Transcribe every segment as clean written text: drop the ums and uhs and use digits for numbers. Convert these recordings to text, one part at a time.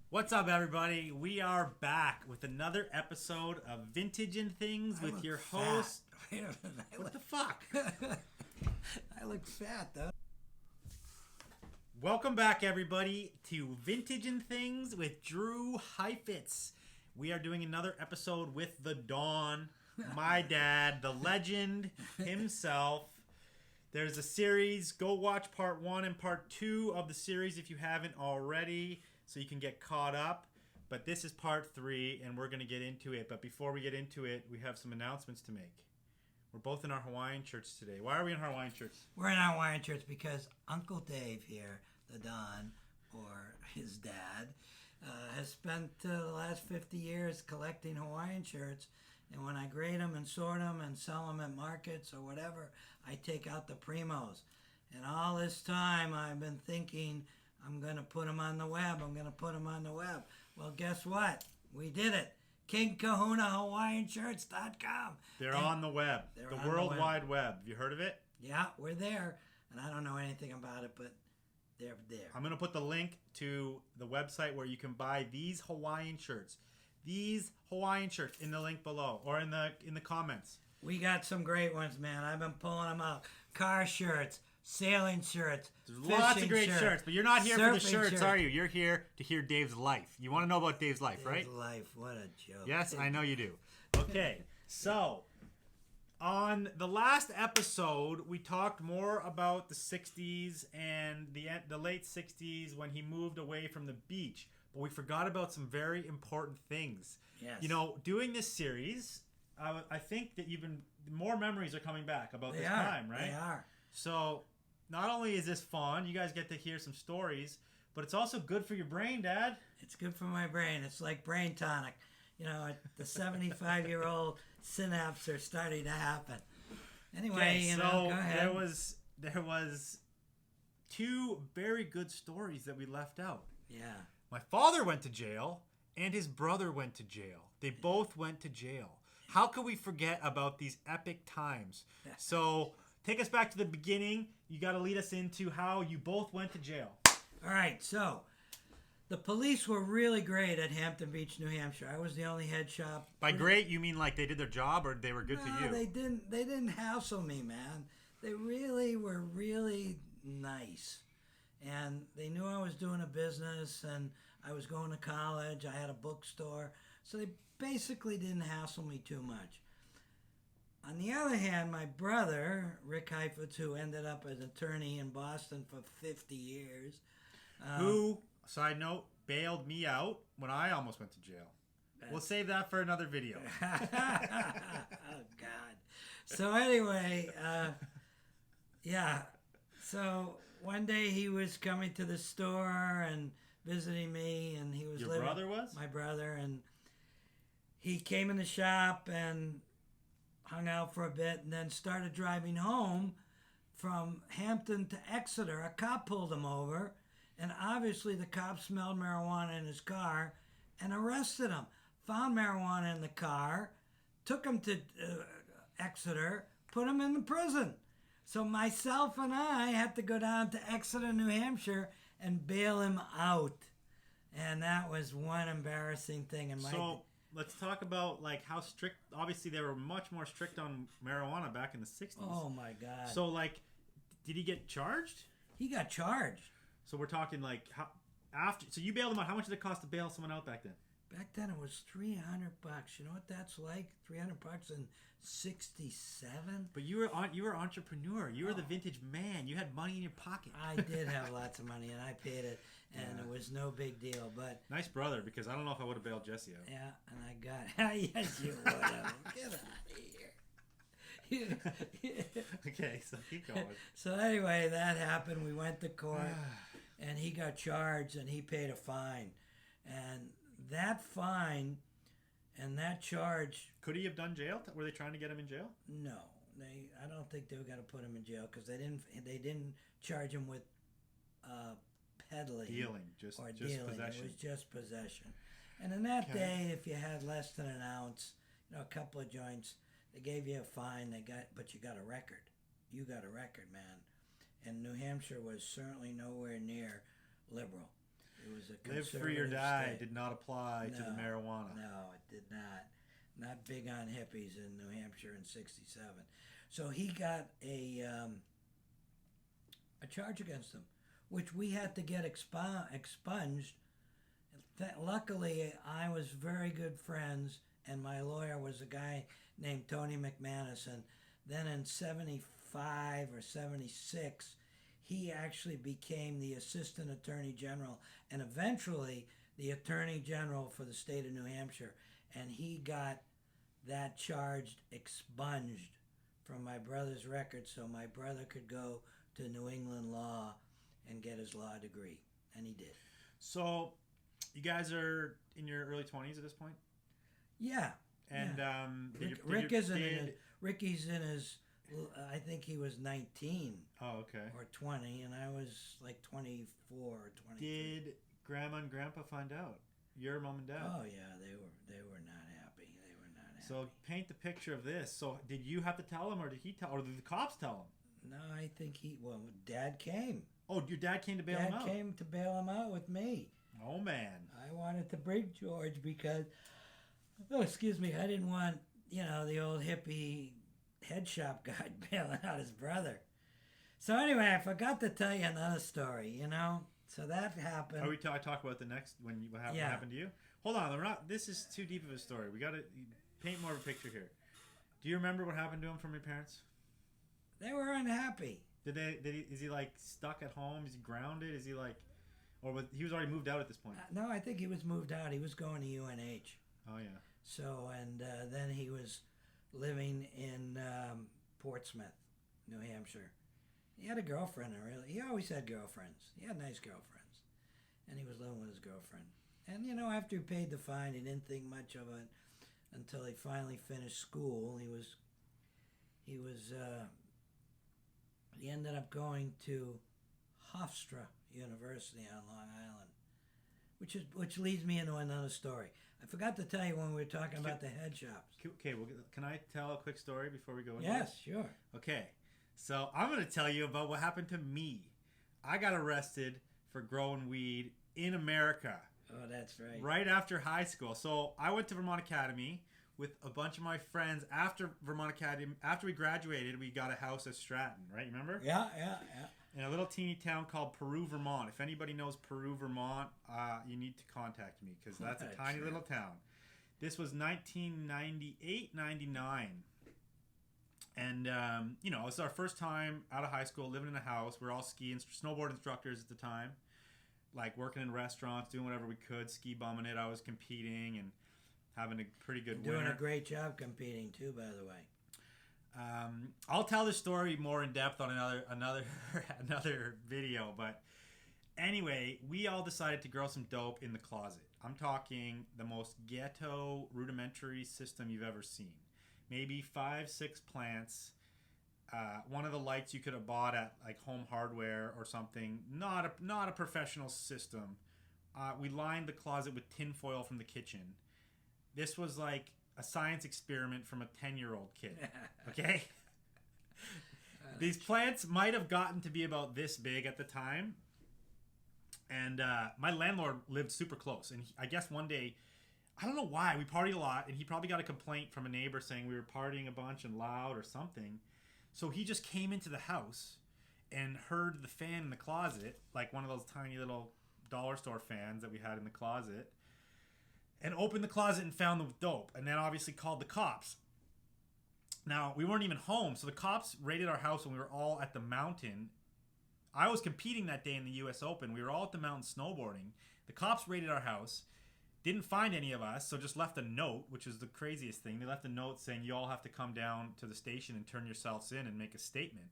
What's up, everybody? We are back with another episode of Vintage and Things with your host. Wait a minute. What the fuck? I look fat, though. Welcome back, everybody, to Vintage and Things with Drew Heifetz. We are doing another episode with the Don, my dad, the legend himself. There's a series. Go watch part 1 and part 2 of the series if you haven't already, so you can get caught up. But this is part 3, and we're going to get into it. But before we get into it, we have some announcements to make. We're both in our Hawaiian shirts today. Why are we in our Hawaiian shirts? We're in our Hawaiian shirts because Uncle Dave here, the Don, or his dad, has spent the last 50 years collecting Hawaiian shirts. And when I grade them and sort them and sell them at markets or whatever, I take out the primos. And all this time I've been thinking, I'm going to put them on the web. Well, guess what? We did it. KingKahunaHawaiianShirts.com. They're on the web. The World Wide Web. Have you heard of it? Yeah, we're there. And I don't know anything about it, but they're there. I'm going to put the link to the website where you can buy these Hawaiian shirts. These Hawaiian shirts in the link below or in the comments. We got some great ones, man. I've been pulling them out. Car shirts, sailing shirts, There's lots of great shirts, but you're not here for the shirts, are you? You're here to hear Dave's life. You want to know about Dave's life, right? Dave's life, what a joke. Yes, I know you do. Okay, so on the last episode, we talked more about the 60s and the late 60s when he moved away from the beach. But we forgot about some very important things. Yes. You know, doing this series, I think that even more memories are coming back about this time, right? They are. So not only is this fun, you guys get to hear some stories, but it's also good for your brain, Dad. It's good for my brain. It's like brain tonic. You know, the 75-year-old synapses are starting to happen. Anyway, okay, go ahead. There was 2 very good stories that we left out. Yeah. My father went to jail, and his brother went to jail. They both went to jail. How could we forget about these epic times? So take us back to the beginning. You got to lead us into how you both went to jail. All right, so the police were really great at Hampton Beach, New Hampshire. I was the only head shop. By great, you mean like they did their job, or they were good to you? They didn't hassle me, man. They really were really nice. And they knew I was doing a business and I was going to college. I had a bookstore. So they basically didn't hassle me too much. On the other hand, my brother, Rick Heifetz, who ended up as attorney in Boston for 50 years. Who, side note, bailed me out when I almost went to jail. We'll save that for another video. Oh, God. So anyway, yeah. So one day he was coming to the store and visiting me, and he was Your brother was? My brother, and he came in the shop and hung out for a bit and then started driving home from Hampton to Exeter. A cop pulled him over, and obviously the cop smelled marijuana in his car and arrested him. Found marijuana in the car, took him to Exeter, put him in the prison. So myself and I had to go down to Exeter, New Hampshire, and bail him out. And that was one embarrassing thing. So let's talk about like how strict. Obviously, they were much more strict on marijuana back in the 60s. Oh my God! So like, did he get charged? He got charged. So we're talking like how after. So you bailed him out. How much did it cost to bail someone out back then? Back then it was $300. You know what that's like? $300 in '67. But you were entrepreneur. You were the vintage man. You had money in your pocket. I did have lots of money, and I paid it, and it was no big deal. But nice brother, because I don't know if I would have bailed Jesse out. Yeah, and I got yes, you would have. Get out of here. Okay, so keep going. So anyway, that happened. We went to court, and he got charged, and he paid a fine, and that fine. And that charge... Could he have done jail? Were they trying to get him in jail? No. I don't think they were going to put him in jail because they didn't charge him with peddling. Dealing. Just dealing. Possession. It was just possession. And in that day, if you had less than an ounce, a couple of joints, they gave you a fine, but you got a record. You got a record, man. And New Hampshire was certainly nowhere near liberal. It was a Live conservative free or die state. did not apply to the marijuana. No, it did not. Not big on hippies in New Hampshire in '67. So he got a charge against him, which we had to get expunged. Luckily, I was very good friends, and my lawyer was a guy named Tony McManus. And then in '75 or '76, he actually became the Assistant Attorney General and eventually the Attorney General for the state of New Hampshire. And he got that charge expunged from my brother's record so my brother could go to New England law and get his law degree. And he did. So, you guys are in your early 20s at this point? Yeah. And Ricky's in his, I think he was 19. Oh, okay. Or 20, and I was like 24 or 23. Did Grandma and Grandpa find out? Your mom and dad? Oh yeah, they were not happy. They were not happy. So paint the picture of this. So did you have to tell him, or did he tell, or did the cops tell him? No, I think Dad came. Oh, your dad came to bail him out? Dad came to bail him out with me. Oh, man. I wanted to bring George because, I didn't want, the old hippie head shop guy bailing out his brother. So anyway, I forgot to tell you another story, So that happened. I talk about the next, what happened to you? Hold on, this is too deep of a story. We got to paint more of a picture here. Do you remember what happened to him from your parents? They were unhappy. Is he like stuck at home? Is he grounded? Is he like, he was already moved out at this point? No, I think he was moved out. He was going to UNH. Oh yeah. So then he was living in Portsmouth, New Hampshire. He had a girlfriend. He always had girlfriends. He had nice girlfriends, and he was living with his girlfriend. And after he paid the fine, he didn't think much of it until he finally finished school. He ended up going to Hofstra University on Long Island, which leads me into another story. I forgot to tell you when we were talking about the head shops. Okay, well, can I tell a quick story before we go into Yes, this? sure. Okay, so I'm going to tell you about what happened to me. I got arrested for growing weed in America. Oh, that's right. Right after high school. So I went to Vermont Academy with a bunch of my friends. After Vermont Academy, after we graduated, we got a house at Stratton, right? Remember? Yeah. In a little teeny town called Peru, Vermont. If anybody knows Peru, Vermont, you need to contact me because that's a tiny little town. This was 1998, 99. And, it was our first time out of high school, living in a house. We're all snowboard instructors at the time. Like working in restaurants, doing whatever we could, ski bumming it. I was competing and having a pretty good winter. Doing a great job competing too, by the way. I'll tell this story more in depth on another video, but anyway, we all decided to grow some dope in the closet. I'm talking the most ghetto rudimentary system you've ever seen. Maybe 5-6 plants. One of the lights you could have bought at like Home Hardware or something. Not a professional system. We lined the closet with tinfoil from the kitchen. This was like a science experiment from a 10-year-old kid. Okay? These plants might have gotten to be about this big at the time. And my landlord lived super close. And I guess one day, I don't know why, we partied a lot. And he probably got a complaint from a neighbor saying we were partying a bunch and loud or something. So he just came into the house and heard the fan in the closet, like one of those tiny little dollar store fans that we had in the closet, and opened the closet and found the dope, and then obviously called the cops. Now, we weren't even home, so the cops raided our house when we were all at the mountain. I was competing that day in the U.S. Open. We were all at the mountain snowboarding. The cops raided our house, didn't find any of us, so just left a note, which is the craziest thing. They left a note saying, you all have to come down to the station and turn yourselves in and make a statement.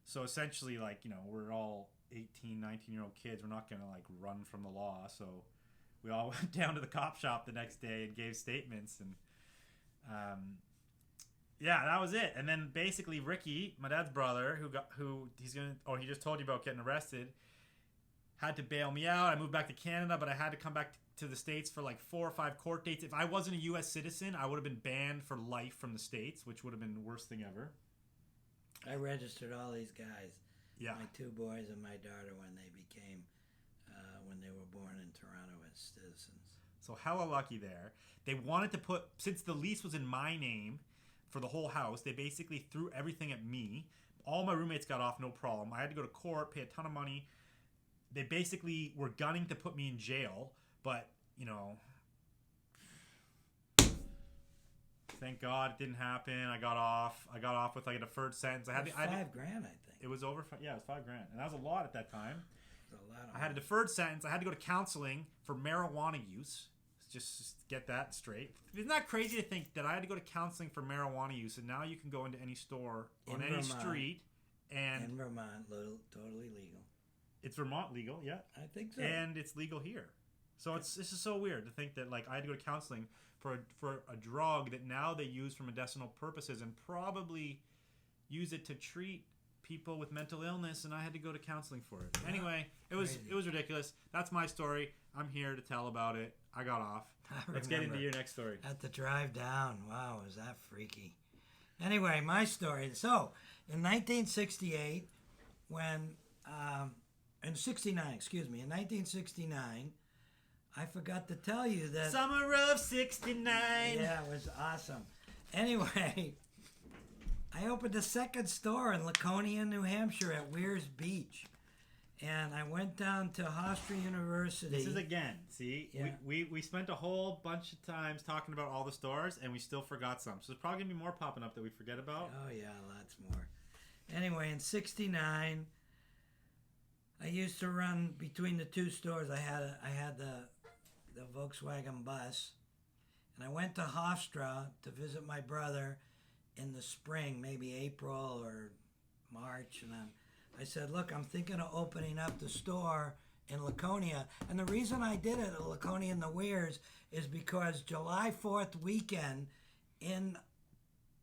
So essentially, we're all 18, 19-year-old kids. We're not going to, run from the law, so we all went down to the cop shop the next day and gave statements, and that was it. And then basically Ricky, my dad's brother, he just told you about getting arrested, had to bail me out. I moved back to Canada, but I had to come back to the States for 4 or 5 court dates. If I wasn't a U.S. citizen, I would have been banned for life from the States, which would have been the worst thing ever. I registered all these guys, yeah, my 2 boys and my daughter, when when they were born in Toronto as citizens. So hella lucky there. They wanted to put, since the lease was in my name for the whole house, they basically threw everything at me. All my roommates got off, no problem. I had to go to court, pay a ton of money. They basically were gunning to put me in jail, but, you know, thank God it didn't happen. I got off. I got off with like a deferred sentence. It was $5,000, I think. It was over. Yeah, it was $5,000, and that was a lot at that time. It was a lot. I had a deferred sentence. I had to go to counseling for marijuana use. Just get that straight. Isn't that crazy to think that I had to go to counseling for marijuana use, and now you can go into any store on any street and in Vermont, totally legal. It's Vermont legal, yeah. I think so. And it's legal here. So this is so weird to think that like I had to go to counseling for a drug that now they use for medicinal purposes and probably use it to treat people with mental illness, and I had to go to counseling for it. Anyway, it was ridiculous. That's my story. I'm here to tell about it. I got off. Let's get into your next story. At the drive down. Wow, was that freaky. Anyway, my story. So, in 1968, in 1969, I forgot to tell you that... Summer of 69. Yeah, it was awesome. Anyway, I opened a second store in Laconia, New Hampshire at Weirs Beach. And I went down to Hofstra University. This is again, see? Yeah. We spent a whole bunch of times talking about all the stores, and we still forgot some. So there's probably going to be more popping up that we forget about. Oh, yeah, lots more. Anyway, in 69, I used to run between the two stores. I had the Volkswagen bus, and I went to Hofstra to visit my brother in the spring, maybe April or March, and I said, look, I'm thinking of opening up the store in Laconia. And the reason I did it at Laconia and the Weirs is because July 4th weekend in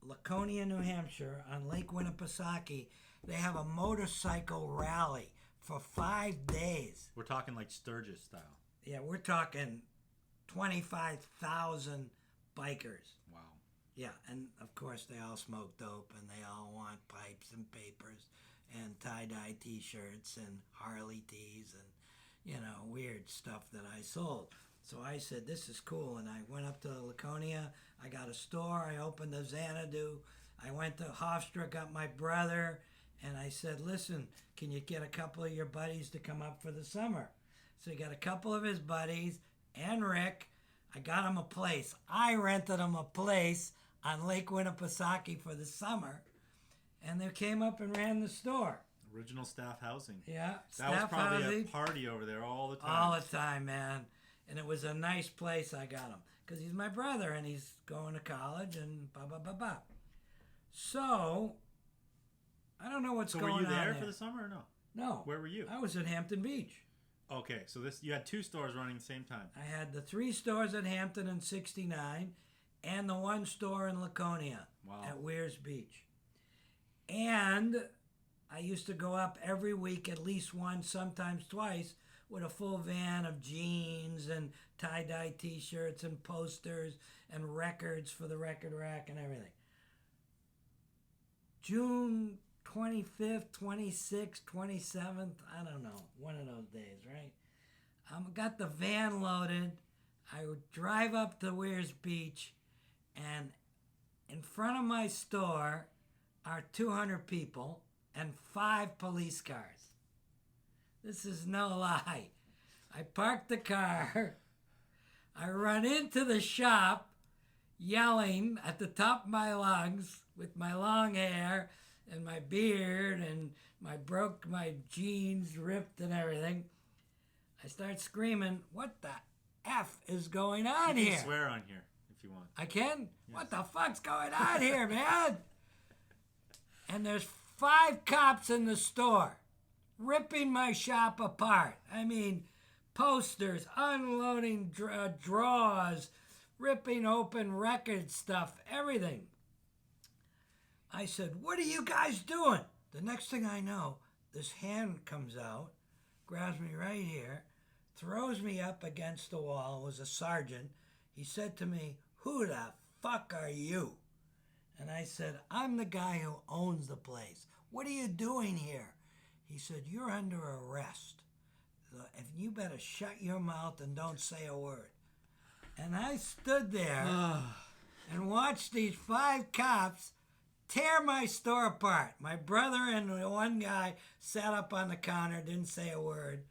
Laconia, New Hampshire, on Lake Winnipesaukee, they have a motorcycle rally for 5 days. We're talking like Sturgis style. Yeah, we're talking 25,000 bikers. Wow. Yeah, and of course they all smoke dope and they all want pipes and papers and tie-dye t-shirts and Harley tees and, you know, weird stuff that I sold. So I said, this is cool. And I went up to Laconia. I got a store. I opened a Xanadu. I went to Hofstra, got my brother. And I said, listen, can you get a couple of your buddies to come up for the summer? So he got a couple of his buddies and Rick. I got him a place. I rented him a place on Lake Winnipesaukee for the summer. And they came up and ran the store. Original staff housing. Yeah, that was probably a party over there all the time. All the time, man. And it was a nice place I got him. Because he's my brother and he's going to college and blah, blah, blah, blah. So, I don't know what's going on. So were you there there for the summer or no? No. Where were you? I was at Hampton Beach. Okay, so you had two stores running at the same time. I had the 3 stores at Hampton in 69 and the 1 store in Laconia at Weirs Beach. And I used to go up every week, at least once, sometimes twice, with a full van of jeans and tie-dye t-shirts and posters and records for the record rack and everything. June 25th, 26th, 27th, I don't know, one of those days, right? Got the van loaded. I would drive up to Weirs Beach, and in front of my store are 200 people and 5 police cars. This is no lie. I parked the car. I run into the shop yelling at the top of my lungs with my long hair and my beard and my jeans ripped and everything. I start screaming, what the F is going on here? You can swear on here if you want. I can? Yes. What the fuck's going on on here, man? And there's 5 cops in the store ripping my shop apart. I mean, posters, unloading drawers, ripping open record stuff, everything. I said, what are you guys doing? The next thing I know, this hand comes out, grabs me right here, throws me up against the wall. It was a sergeant. He said to me, who the fuck are you? And I said, I'm the guy who owns the place. What are you doing here? He said, you're under arrest. So if you better shut your mouth and don't say a word. And I stood there and watched these 5 cops tear my store apart. My brother and the one guy sat up on the counter, didn't say a word.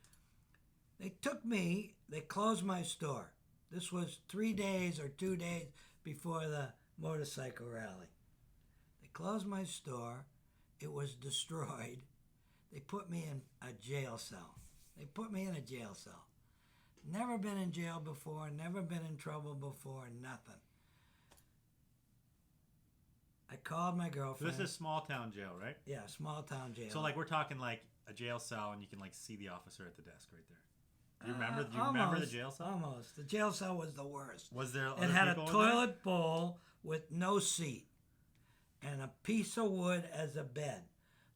They took me, they closed my store. This was 3 days or 2 days before the motorcycle rally. They closed my store. It was destroyed. They put me in a jail cell. Never been in jail before, never been in trouble before, nothing. I called my girlfriend. So this is small town jail, right? Yeah, small town jail. So like we're talking like a jail cell, and you can like see the officer at the desk right there. Do you remember? Do you remember the jail cell? Almost. The jail cell was the worst. Was there? It had a toilet bowl with no seat, and a piece of wood as a bed.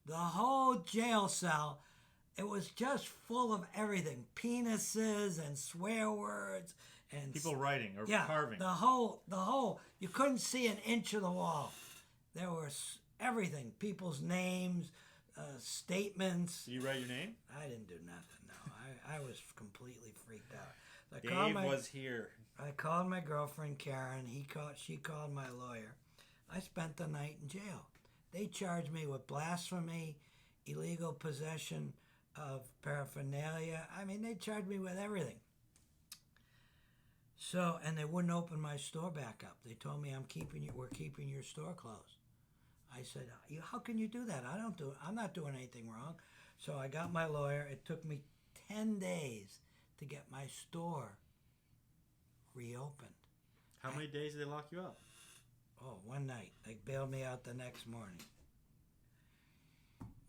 The whole jail cell, it was just full of everything: penises and swear words and people writing or carving. The whole. You couldn't see an inch of the wall. There was everything: people's names, statements. Did you write your name? I didn't do nothing. No, I was completely freaked out. Dave was here. I called my girlfriend Karen. She called my lawyer. I spent the night in jail. They charged me with blasphemy, illegal possession of paraphernalia. I mean, they charged me with everything. So, and they wouldn't open my store back up. They told me we're keeping your store closed. I said, how can you do that? I'm not doing anything wrong. So I got my lawyer. It took me 10 days to get my store reopened. How many days did they lock you up? Oh, one night. They bailed me out the next morning.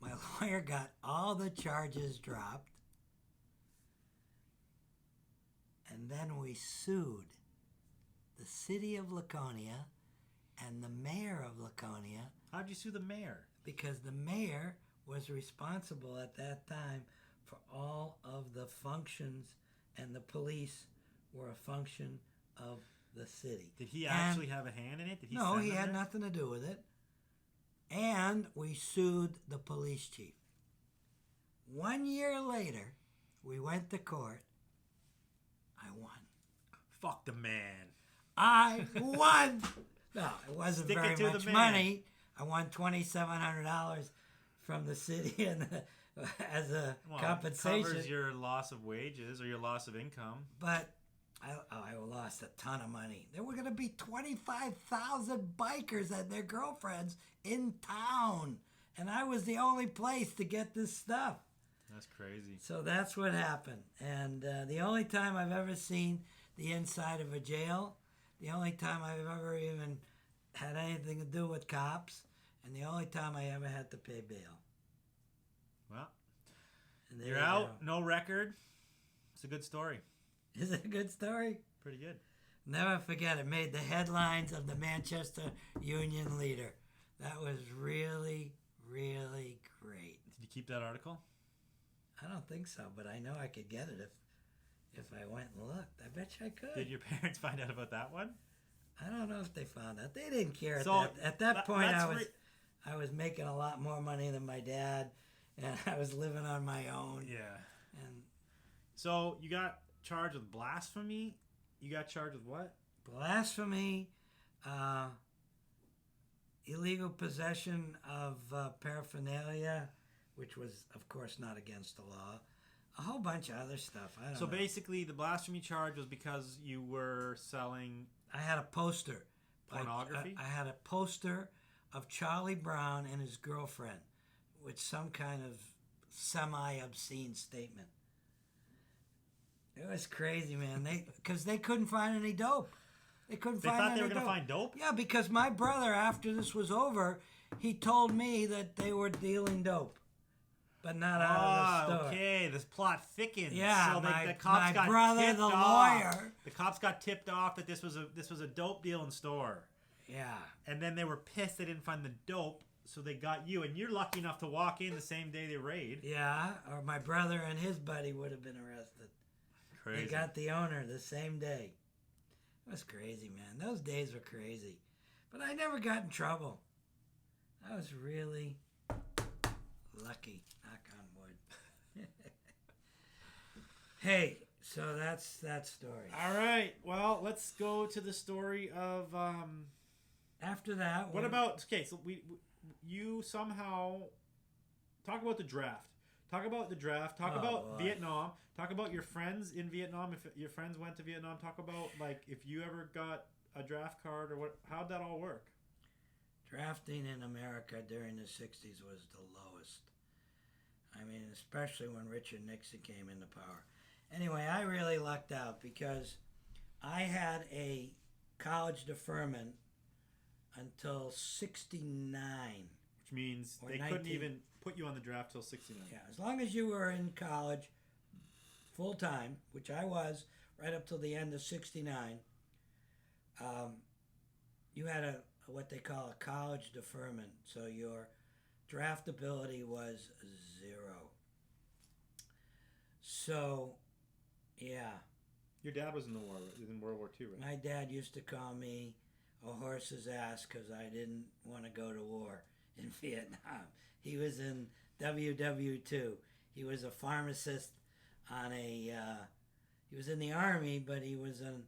My lawyer got all the charges dropped. And then we sued the city of Laconia and the mayor of Laconia. How'd you sue the mayor? Because the mayor was responsible at that time for all of the functions, and the police were a function of the city. Did he actually have a hand in it? Did he no, he had nothing to do with it. And we sued the police chief. 1 year later, we went to court. I won. Fuck the man. I won. No, it wasn't very much money. I won $2,700 from the city and as a compensation. It covers your loss of wages or your loss of income. But I lost a ton of money. There were going to be 25,000 bikers and their girlfriends in town. And I was the only place to get this stuff. That's crazy. So that's what happened. And the only time I've ever seen the inside of a jail, the only time I've ever even had anything to do with cops, and the only time I ever had to pay bail. Well, you're out, no record. It's a good story. Is it a good story? Pretty good. Never forget, it made the headlines of the Manchester Union Leader. That was really, really great. Did you keep that article? I don't think so, but I know I could get it if I went and looked. I bet you I could. Did your parents find out about that one? I don't know if they found out. They didn't care so at that point. I was making a lot more money than my dad, and I was living on my own. Yeah. And so you got charged with blasphemy. You got charged with what? Blasphemy, illegal possession of paraphernalia, which was, of course, not against the law. A whole bunch of other stuff. I don't know. So basically, the blasphemy charge was because you were selling... I had a poster. Pornography? I had a poster of Charlie Brown and his girlfriend with some kind of semi-obscene statement. It was crazy, man. Because they couldn't find any dope. They thought they were going to find dope? Yeah, because my brother, after this was over, he told me that they were dealing dope. But not out of the store. Okay, this plot thickens. Yeah, so my the cops got brother, tipped the off. lawyer. The cops got tipped off that this was a dope dealing store. Yeah. And then they were pissed they didn't find the dope, so they got you. And you're lucky enough to walk in the same day they raid. Yeah, or my brother and his buddy would have been arrested. Crazy. They got the owner the same day. It was crazy, man. Those days were crazy. But I never got in trouble. I was really lucky. Knock on wood. Hey, so that's that story. All right. Well, let's go to the story of. After that, What about? Okay, so you somehow talk about the draft. Talk about the draft. Talk about boy. Vietnam. Talk about your friends in Vietnam. If your friends went to Vietnam, talk about like if you ever got a draft card or what. How'd that all work? Drafting in America during the 60s was the lowest. I mean, especially when Richard Nixon came into power. Anyway, I really lucked out because I had a college deferment until 69. Which means Or they 19. couldn't even put you on the draft till 69. Yeah, as long as you were in college full time, which I was right up till the end of 69, you had what they call a college deferment. So your draftability was 0. So, yeah. Your dad was in World War II, right? My dad used to call me a horse's ass because I didn't want to go to war in Vietnam. He was in WW2. He was a pharmacist on a. He was in the army, but he was a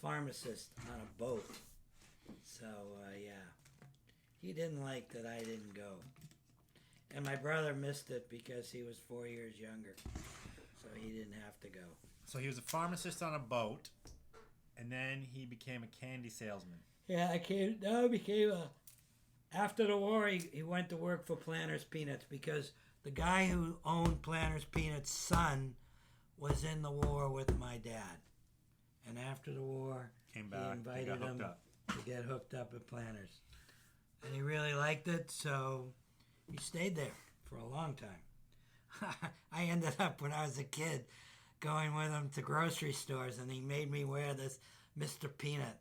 pharmacist on a boat. So yeah, he didn't like that I didn't go, and my brother missed it because he was 4 years younger, so he didn't have to go. So he was a pharmacist on a boat, and then he became a candy salesman. Yeah, after the war, he went to work for Planters Peanuts because the guy who owned Planters Peanuts' son was in the war with my dad. And after the war, Came back, he invited him up. to get hooked up at Planters. And he really liked it, so he stayed there for a long time. I ended up, when I was a kid, going with him to grocery stores, and he made me wear this Mr. Peanut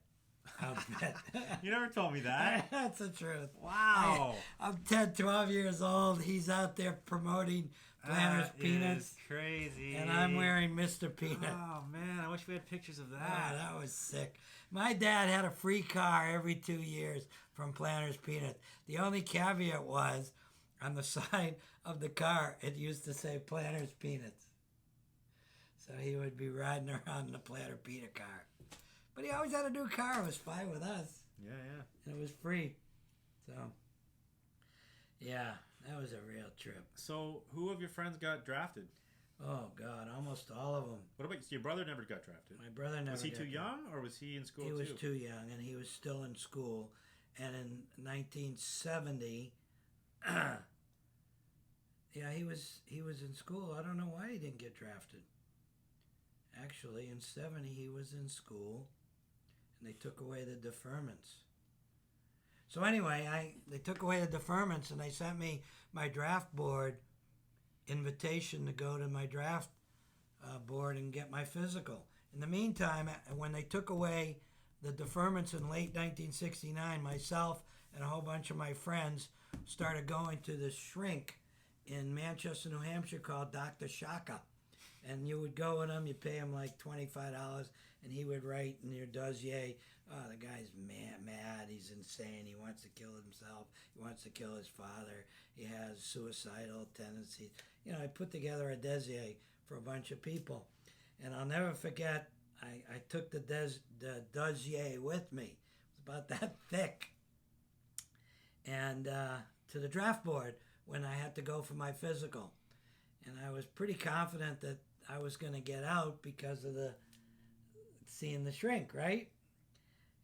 outfit. You never told me that. That's the truth. Wow. I'm 10, 12 years old. He's out there promoting Planters Peanuts. Is crazy. And I'm wearing Mr. Peanut. Oh, man. I wish we had pictures of that. Ah, that was sick. My dad had a free car every 2 years from Planters Peanuts. The only caveat was, on the side of the car, it used to say Planters Peanuts. So he would be riding around in the Planter Peanut car. But he always had a new car. It was fine with us. Yeah. And it was free. So, yeah, that was a real trip. So who of your friends got drafted? Oh, God, almost all of them. What about your brother? Never got drafted. My brother never Was he got too drafted. young, or was he in school too? He was too young, and he was still in school. And in 1970, yeah, he was in school. I don't know why he didn't get drafted. Actually, in 70, he was in school, and they took away the deferments. So anyway, they took away the deferments, and they sent me my draft board invitation to go to my draft board and get my physical. In the meantime, when they took away the deferments in late 1969, myself and a whole bunch of my friends started going to this shrink in Manchester, New Hampshire called Dr. Shaka. And you would go with him, you pay him like $25, and he would write in your dossier, oh, the guy's mad, he's insane, he wants to kill himself, he wants to kill his father, he has suicidal tendencies. You know, I put together a dossier for a bunch of people. And I'll never forget, I took the dossier with me. It was about that thick. And to the draft board when I had to go for my physical. And I was pretty confident that I was going to get out because of seeing the shrink, right?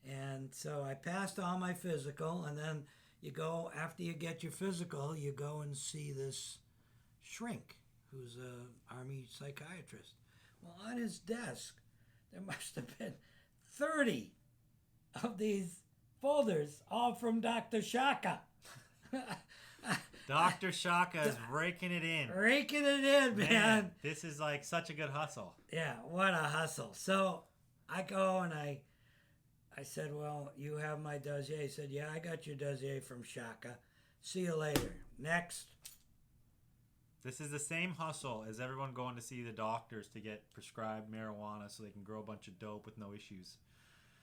And so I passed all my physical, and then you go, after you get your physical, you go and see this shrink who's an Army psychiatrist. Well, on his desk, there must have been 30 of these folders, all from Dr. Shaka. Dr. Shaka is raking it in. Raking it in, man. This is like such a good hustle. Yeah, what a hustle. So I go and I said, well, you have my dossier. He said, yeah, I got your dossier from Shaka. See you later. Next. This is the same hustle as everyone going to see the doctors to get prescribed marijuana so they can grow a bunch of dope with no issues.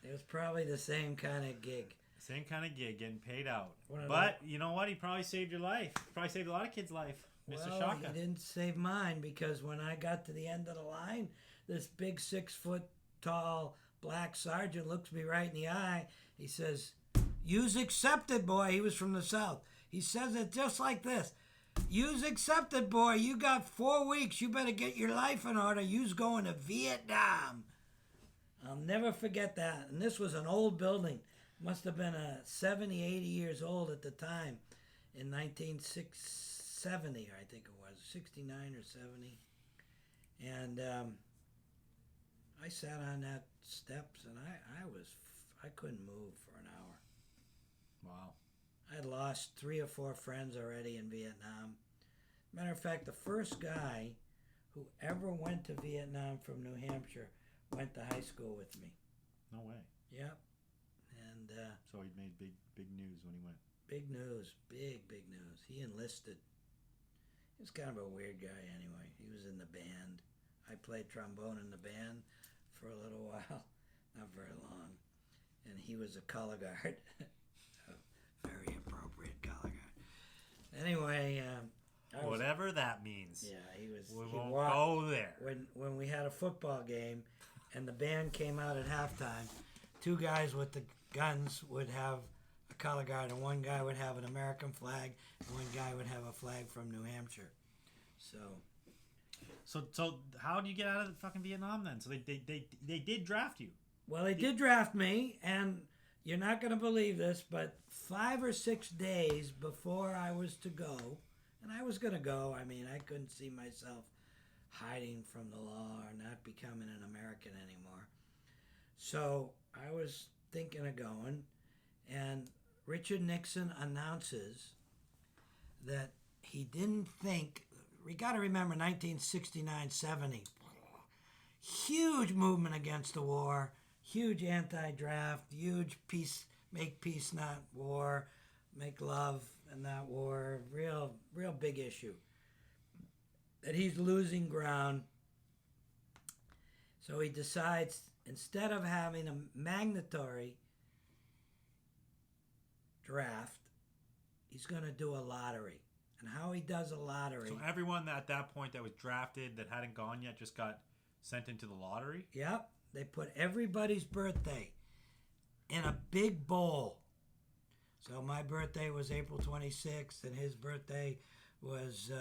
It was probably the same kind of gig. Same kind of gig, getting paid out. But you know what? He probably saved your life. Probably saved a lot of kids' life. Mr. Well, Shaka. he didn't save mine because when I got to the end of the line, this big 6-foot tall black sergeant looks me right in the eye. He says, "You's accepted, boy." He was from the South. He says it just like this. "You's accepted, boy. You got 4 weeks. You better get your life in order. You's going to Vietnam." I'll never forget that. And this was an old building. Must have been 70, 80 years old at the time in 1970, I think it was, 69 or 70. And I sat on that steps and I couldn't move for an hour. Wow. I'd lost 3 or 4 friends already in Vietnam. Matter of fact, the first guy who ever went to Vietnam from New Hampshire went to high school with me. No way. Yep. And so he made big news when he went. Big news. Big news. He enlisted. He was kind of a weird guy anyway. He was in the band. I played trombone in the band for a little while. Not very long. And he was a color guard. A very appropriate color guard. Anyway, whatever that means. Yeah, he was. We he won't walked, go there. When we had a football game, and the band came out at halftime, 2 guys with the guns would have a color guard, and 1 guy would have an American flag, and 1 guy would have a flag from New Hampshire. So how did you get out of fucking Vietnam then? So they did draft you. Well, they did draft me, and you're not going to believe this, but 5 or 6 days before I was to go, and I was going to go, I mean, I couldn't see myself hiding from the law or not becoming an American anymore. So I was thinking of going, and Richard Nixon announces that he didn't think, we got to remember 1969-70, huge movement against the war, huge anti-draft, huge peace, make peace not war, make love and not war, real big issue. That he's losing ground. So he decides, instead of having a mandatory draft, he's going to do a lottery. And how he does a lottery. So everyone at that point that was drafted that hadn't gone yet just got sent into the lottery? Yep. They put everybody's birthday in a big bowl. So my birthday was April 26th, and his birthday was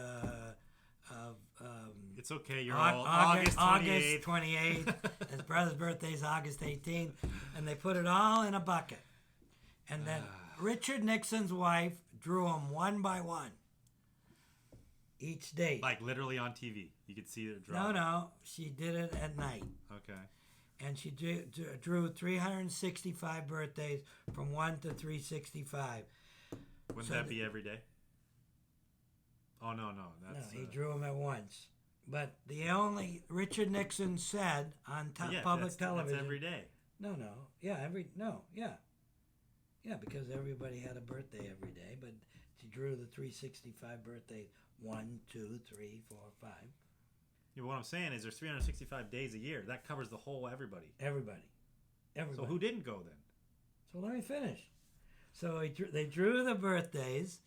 it's okay, you're old. August 28th. His brother's birthday is August 18th, and they put it all in a bucket. And then Richard Nixon's wife drew them one by one. Each date. Like literally on TV. You could see it draw. No. She did it at night. Okay. And she drew 365 birthdays from 1 to 365. Wouldn't that be every day? Oh, no. That's, no, he drew them at once. But Richard Nixon said on public television. That's every day. No. Yeah, because everybody had a birthday every day. But she drew the 365 birthdays. 1, 2, 3, 4, 5. Yeah, what I'm saying is there's 365 days a year. That covers the whole everybody. Everybody. So who didn't go then? So let me finish. So they drew the birthdays,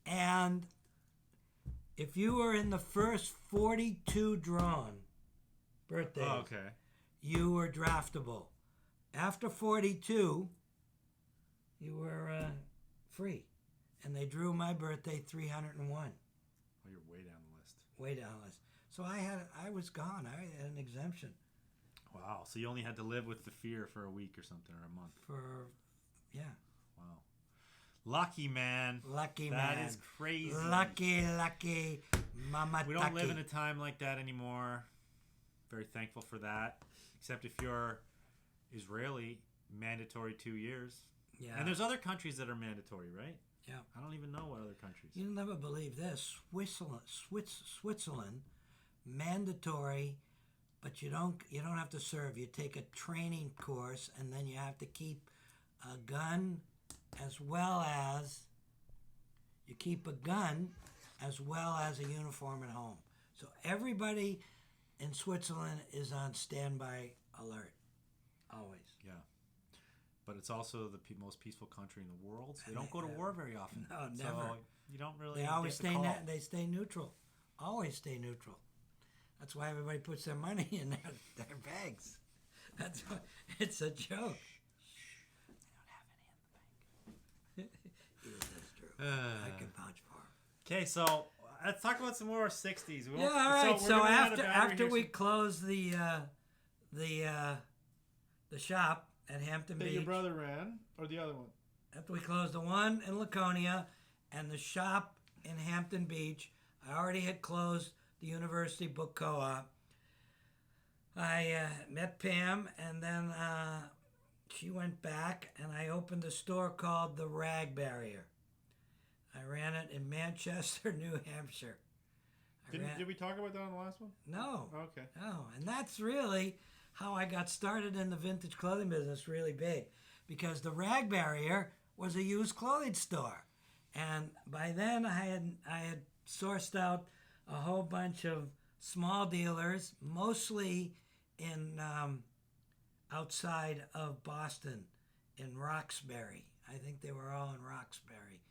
and if you were in the first 42 drawn birthdays, you were draftable. After 42, you were free. And they drew my birthday 301. Oh, you're way down the list. Way down the list. So I was gone. I had an exemption. Wow. So you only had to live with the fear for a week or something, or a month. Yeah. Wow. Lucky man. Lucky man. That is crazy. Lucky. Mama. We don't live in a time like that anymore. Very thankful for that. Except if you're Israeli, mandatory 2 years. Yeah. And there's other countries that are mandatory, right? Yeah. I don't even know what other countries. You'll never believe this. Switzerland, mandatory, but you don't have to serve. You take a training course, and then you have to keep a gun as well as a uniform at home. So everybody in Switzerland is on standby alert, always. Yeah. But it's also the most peaceful country in the world. So they don't go to war very often. No, never. So you don't really. They always stay they stay neutral. always stay neutral. That's why everybody puts their money in their bags. That's why, it's a joke. They don't have any in the bank. Yes, that's true. I can vouch for it. Okay, so let's talk about some more 60s. Yeah, all right. So after we close the shop at Hampton Beach. Your brother ran, or the other one? After we closed the one in Laconia and the shop in Hampton Beach, I already had closed the University Book Co-op. I met Pam, and then she went back, and I opened a store called The Rag Barrier. I ran it in Manchester, New Hampshire. Did we talk about that on the last one? No. Okay. No, and that's really how I got started in the vintage clothing business really big, because The Rag Barrier was a used clothing store. And by then I had sourced out a whole bunch of small dealers, mostly in outside of Boston, in Roxbury. I think they were all in Roxbury,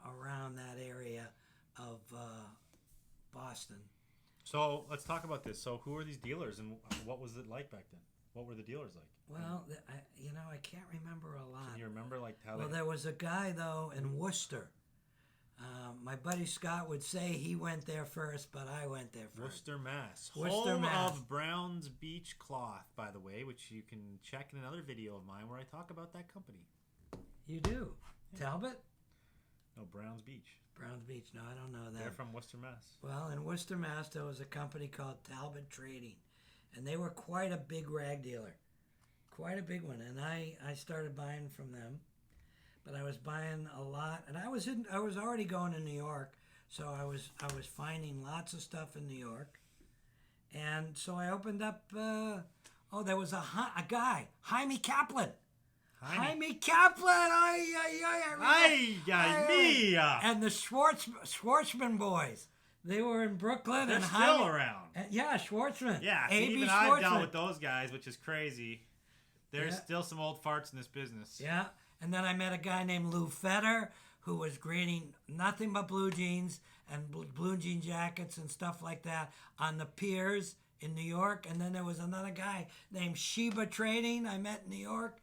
around that area of Boston. So let's talk about this. So who are these dealers, and what was it like back then? What were the dealers like? Well, I can't remember a lot. Can you remember how? Well, there was a guy though in Worcester. My buddy Scott would say he went there first, but I went there first. Worcester, Mass. Worcester, Home Mass. of Brown's Beach Cloth, by the way, which you can check in another video of mine where I talk about that company. You do? Yeah. Talbot? No, Brown's Beach. Browns Beach. No, I don't know that. They're from Worcester, Mass. Well, in Worcester, Mass, there was a company called Talbot Trading, and they were quite a big rag dealer, quite a big one. And I started buying from them, but I was buying a lot, and I was already going to New York, so I was finding lots of stuff in New York, and so I opened up. There was a guy, Jaime Kaplan. Jaime Kaplan, and the Schwartzman boys. They were in Brooklyn. They're and still around. Yeah, Schwartzman. Yeah, even I've dealt with those guys, which is crazy. There's still some old farts in this business. Yeah, and then I met a guy named Lou Fetter who was grading nothing but blue jeans and blue jean jackets and stuff like that on the piers in New York. And then there was another guy named Sheba Trading I met in New York.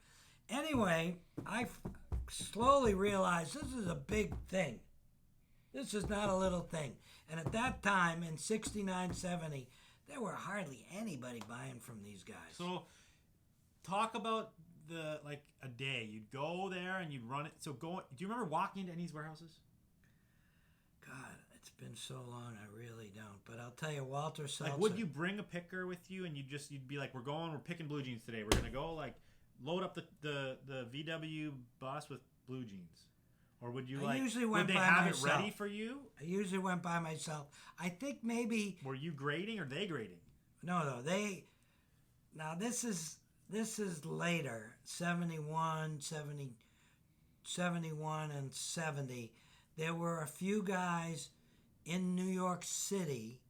Anyway, I slowly realized this is a big thing. This is not a little thing. And at that time, in 69, 70, there were hardly anybody buying from these guys. So, talk about a day. You'd go there and you'd run it. So, do you remember walking into any of these warehouses? God, it's been so long, I really don't. But I'll tell you, Walter Seltzer. Would you bring a picker with you and you'd be like, we're picking blue jeans today. We're going to go, load up the VW bus with blue jeans, or would you usually went would they by have myself. it ready for you? I usually went by myself. I think maybe. Were you grading or they grading? No, they. Now this is later, 71, 71 and 70. There were a few guys in New York City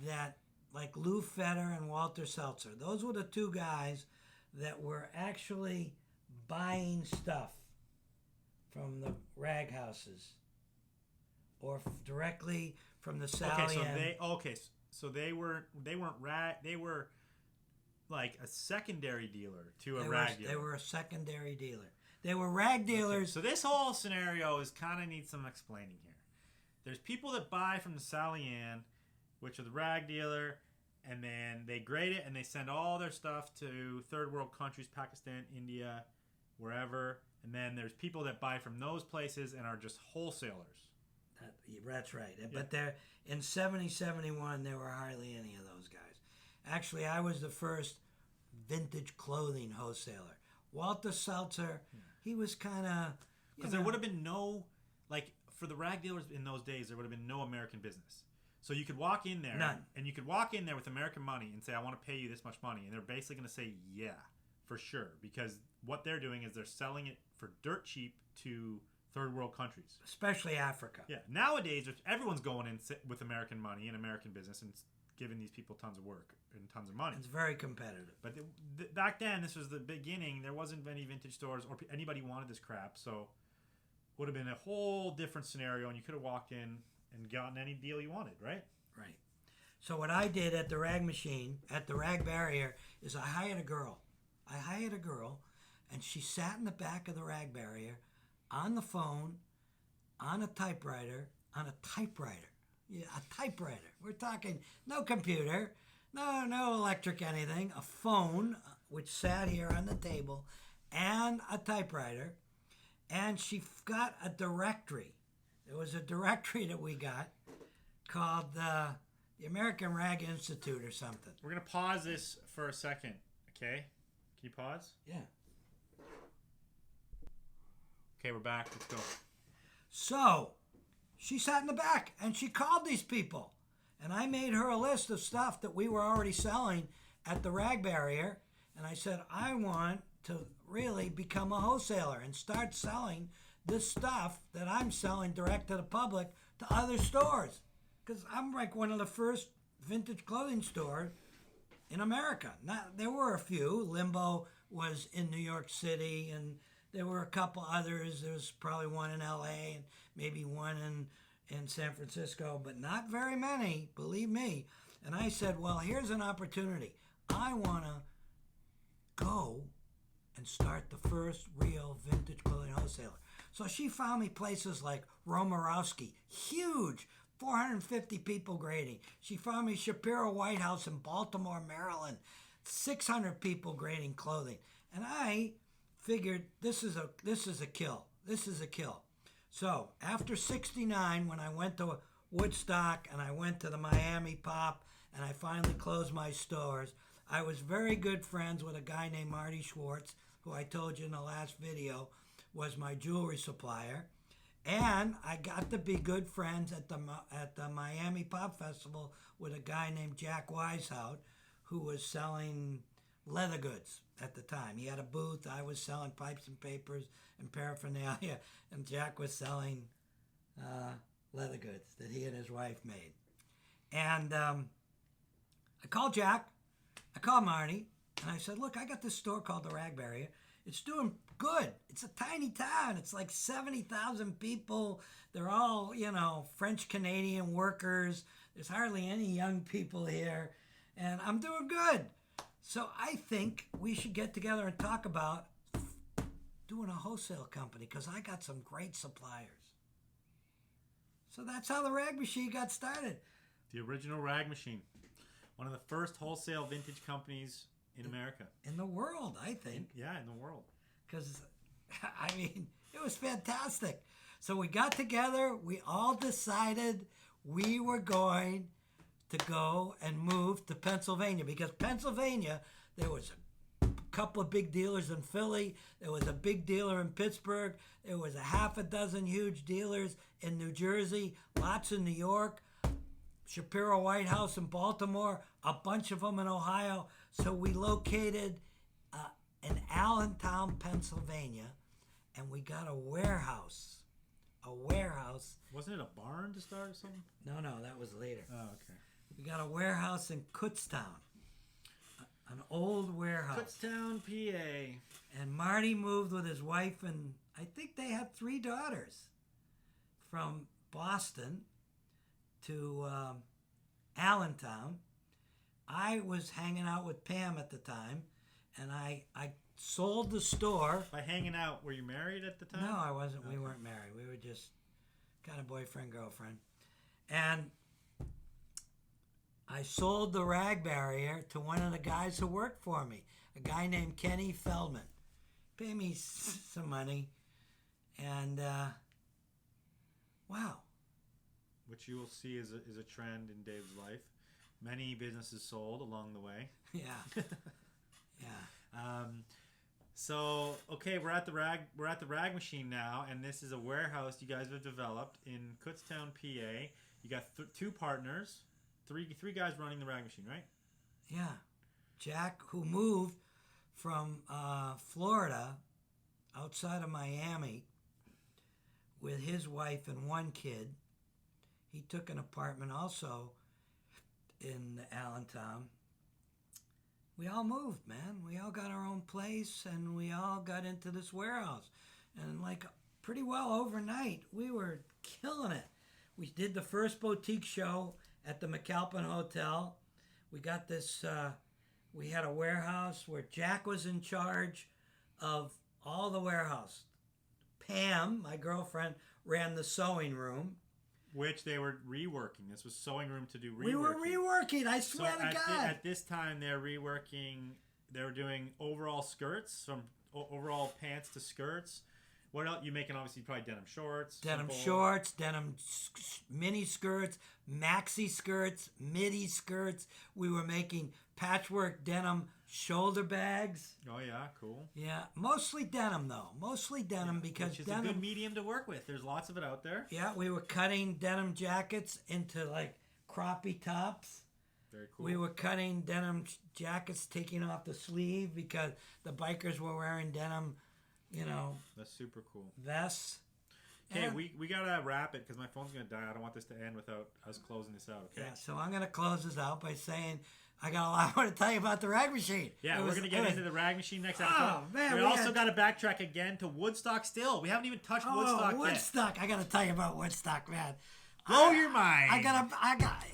that, like Lou Fetter and Walter Seltzer. Those were the two guys that were actually buying stuff from the rag houses or directly from the Sally. So they weren't rag. They were like a secondary dealer to a rag dealer. They were a secondary dealer. They were rag dealers. Okay. So this whole scenario kind of needs some explaining here. There's people that buy from the Sally Ann, which are the rag dealer. And then they grade it and they send all their stuff to third world countries, Pakistan, India, wherever. And then there's people that buy from those places and are just wholesalers. That's right. Yeah. But there in 70, 71, there were hardly any of those guys. Actually, I was the first vintage clothing wholesaler. Walter Seltzer, he was kind of... Because there would have been no... for the rag dealers in those days, there would have been no American business. So you could walk in there, None. And you could walk in there with American money and say, I want to pay you this much money. And they're basically going to say, yeah, for sure. Because what they're doing is they're selling it for dirt cheap to third world countries. Especially Africa. Yeah. Nowadays, everyone's going in with American money and American business and giving these people tons of work and tons of money. It's very competitive. But back then, this was the beginning. There wasn't any vintage stores or anybody wanted this crap. So it would have been a whole different scenario. And you could have walked in and gotten any deal you wanted, right? Right. So what I did at the rag machine, at the rag barrier, is I hired a girl. And she sat in the back of the rag barrier on the phone, on a typewriter. Yeah, a typewriter. We're talking no computer, no electric anything. A phone, which sat here on the table, and a typewriter. And she got a directory. There was a directory that we got called the American Rag Institute or something. We're going to pause this for a second, okay? Can you pause? Yeah. Okay, we're back. Let's go. So, she sat in the back and she called these people. And I made her a list of stuff that we were already selling at the rag barrier. And I said, I want to really become a wholesaler and start selling this stuff that I'm selling direct to the public to other stores. Because I'm like one of the first vintage clothing stores in America. There were a few. Limbo was in New York City, and there were a couple others. There was probably one in L.A. and maybe one in San Francisco, but not very many, believe me. And I said, well, here's an opportunity. I want to go and start the first real vintage clothing wholesaler. So she found me places like Romarowski, huge, 450 people grading. She found me Shapiro White House in Baltimore, Maryland, 600 people grading clothing. And I figured this is a kill. So after 69, when I went to Woodstock and I went to the Miami Pop and I finally closed my stores, I was very good friends with a guy named Marty Schwartz, who I told you in the last video was my jewelry supplier. And I got to be good friends at the Miami Pop Festival with a guy named Jack Wisehout, who was selling leather goods at the time. He had a booth. I was selling pipes and papers and paraphernalia, and Jack was selling leather goods that he and his wife made. And I called Jack. I called Marty, and I said, look, I got this store called the Rag Barrier. It's doing good. It's a tiny town. It's like 70,000 people. They're all, French-Canadian workers. There's hardly any young people here. And I'm doing good. So I think we should get together and talk about doing a wholesale company because I got some great suppliers. So that's how the rag machine got started. The original rag machine. One of the first wholesale vintage companies in America. In the world, I think. In the world. Because, it was fantastic. So we got together. We all decided we were going to go and move to Pennsylvania. Because Pennsylvania, there was a couple of big dealers in Philly. There was a big dealer in Pittsburgh. There was a half a dozen huge dealers in New Jersey. Lots in New York. Shapiro White House in Baltimore, a bunch of them in Ohio. So we located in Allentown, Pennsylvania, and we got a warehouse. Wasn't it a barn to start or something? No, that was later. Oh, okay. We got a warehouse in Kutztown, an old warehouse. Kutztown, PA. And Marty moved with his wife, and I think they had 3 daughters from Boston to Allentown. I was hanging out with Pam at the time, and I sold the store. By hanging out, were you married at the time? No, I wasn't. Okay. We weren't married. We were just kind of boyfriend, girlfriend. And I sold the rag barrier to one of the guys who worked for me, a guy named Kenny Feldman. Paid me some money, and wow. Which you will see is a trend in Dave's life. Many businesses sold along the way. Yeah. Yeah. So okay, we're at the rag machine now, and this is a warehouse you guys have developed in Kutztown, PA. You got 2 partners, three guys running the rag machine, right? Yeah. Jack, who moved from Florida, outside of Miami, with his wife and 1 kid. He took an apartment also in Allentown. We all moved, man. We all got our own place, and we all got into this warehouse. And pretty well overnight, we were killing it. We did the first boutique show at the McAlpin Hotel. We got this, we had a warehouse where Jack was in charge of all the warehouse. Pam, my girlfriend, ran the sewing room. Which they were reworking. This was sewing room to do reworking. We were reworking, I swear to God. At this time, they're reworking, they were doing overall skirts, from overall pants to skirts. What else? You making, obviously, probably denim shorts. Denim shorts, denim mini skirts, maxi skirts, midi skirts. We were making patchwork denim shoulder bags. Oh, yeah, cool. Yeah, mostly denim, though. Mostly denim because which is denim... a good medium to work with. There's lots of it out there. Yeah, we were cutting denim jackets into, like, croppy tops. Very cool. We were cutting denim jackets, taking off the sleeve because the bikers were wearing denim, you know... That's super cool. Vests. Okay, we gotta wrap it because my phone's gonna die. I don't want this to end without us closing this out, okay? Yeah, so I'm gonna close this out by saying... I got a lot more to tell you about the rag machine. Yeah, we're going to get into the rag machine next episode. Oh, man. We also got to backtrack again to Woodstock still. We haven't even touched Woodstock yet. Woodstock. I got to tell you about Woodstock, man. Blow your mind.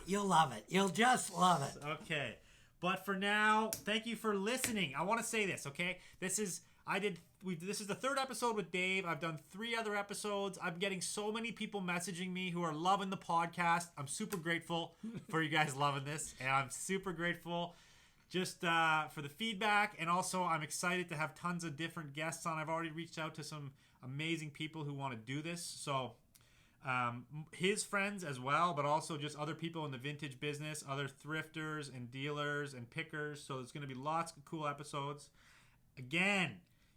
You'll love it. You'll just love it. Okay. But for now, thank you for listening. I want to say this, okay? This is the third episode with Dave. I've done 3 other episodes. I'm getting so many people messaging me who are loving the podcast. I'm super grateful for you guys loving this, and I'm super grateful just for the feedback, and also I'm excited to have tons of different guests on. I've already reached out to some amazing people who want to do this, so his friends as well, but also just other people in the vintage business, other thrifters and dealers and pickers, so there's going to be lots of cool episodes. Again,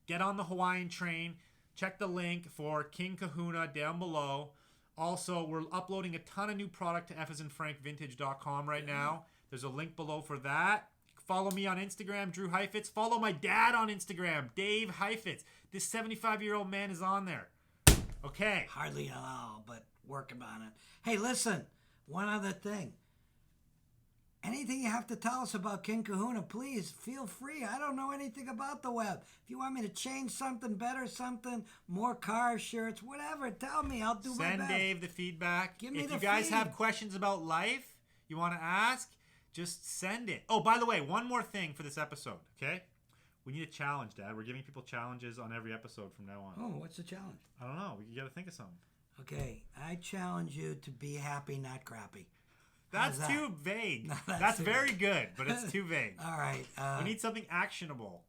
get on the Hawaiian train. Check the link for King Kahuna down below. Also, we're uploading a ton of new product to FSandFrankVintage.com right now. There's a link below for that. Follow me on Instagram, Drew Heifetz. Follow my dad on Instagram, Dave Heifetz. This 75-year-old man is on there. Okay. Hardly at all, but working on it. Hey, listen, one other thing. Anything you have to tell us about King Kahuna, please feel free. I don't know anything about the web. If you want me to change something, better something, more car shirts, whatever, tell me. I'll do my best. Send Dave the feedback. Give me if the you guys feed. have questions about life you want to ask, just send it. Oh, by the way, one more thing for this episode, okay? We need a challenge, Dad. We're giving people challenges on every episode from now on. Oh, what's the challenge? I don't know. We got to think of something. Okay, I challenge you to be happy, not crappy. That's too vague. No, that's very good, but it's too vague. All right. We need something actionable.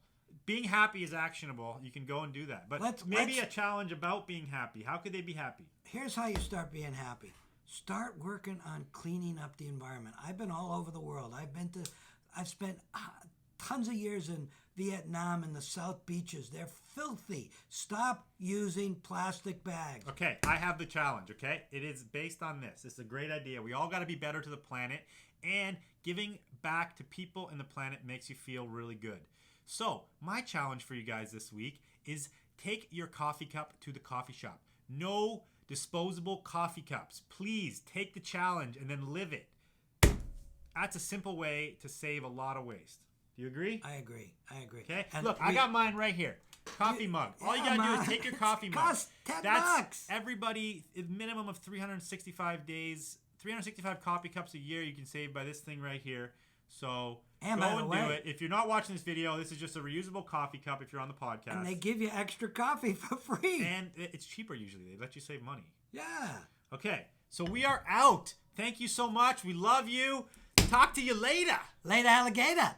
Being happy is actionable. You can go and do that. But maybe a challenge about being happy. How could they be happy? Here's how you start being happy. Start working on cleaning up the environment. I've been all over the world. I've spent tons of years in Vietnam and the South Beaches. They're filthy. Stop using plastic bags. Okay, I have the challenge, okay? It is based on this. It's a great idea. We all got to be better to the planet, and giving back to people and the planet makes you feel really good. So, my challenge for you guys this week is take your coffee cup to the coffee shop. No disposable coffee cups. Please take the challenge and then live it. That's a simple way to save a lot waste. Do you agree? I agree. Okay. And look, I got mine right here. Coffee mug. All you got to do is take your coffee mug. Costs $10. Everybody, a minimum of 365 days, 365 coffee cups a year you can save by this thing right here. So go and do it. If you're not watching this video, this is just a reusable coffee cup if you're on the podcast. And they give you extra coffee for free. And it's cheaper usually. They let you save money. Yeah. Okay. So we are out. Thank you so much. We love you. Talk to you later. Later, alligator.